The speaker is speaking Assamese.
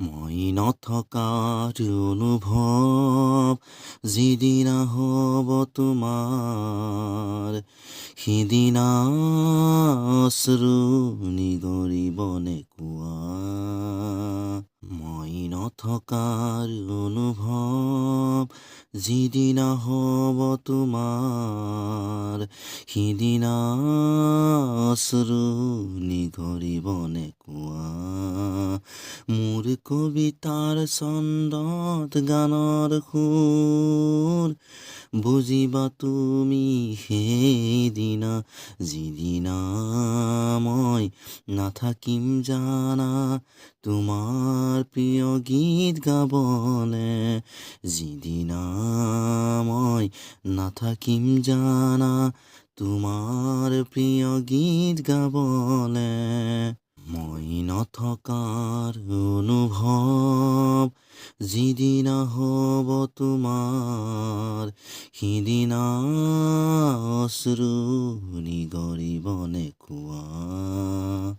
মই নথকাৰ অনুভৱ যিদিনা হ'ব তোমাৰ, সিদিনা অশ্ৰু নিগৰিবনে কোৱা। মই নথকাৰ অনুভৱ যিদিনা হ'ব তোমাৰ, সিদিনা অশ্ৰু নিগৰিবনে কোৱা। মোৰ কবিতাৰ ছন্দত গানৰ সুৰ বুজিবা তুমি সেইদিনা, যিদিনা মই নাথাকিম জানা তোমাৰ প্ৰিয় গীত গাবলে, যিদিনা মই নাথাকিম জানা তোমাৰ প্ৰিয় গীত গাবলে। মই নথকাৰ অনুভৱ যিদিনা হ'ব তোমাৰ, সিদিনা অশ্ৰু নিগৰিবনে কোৱা।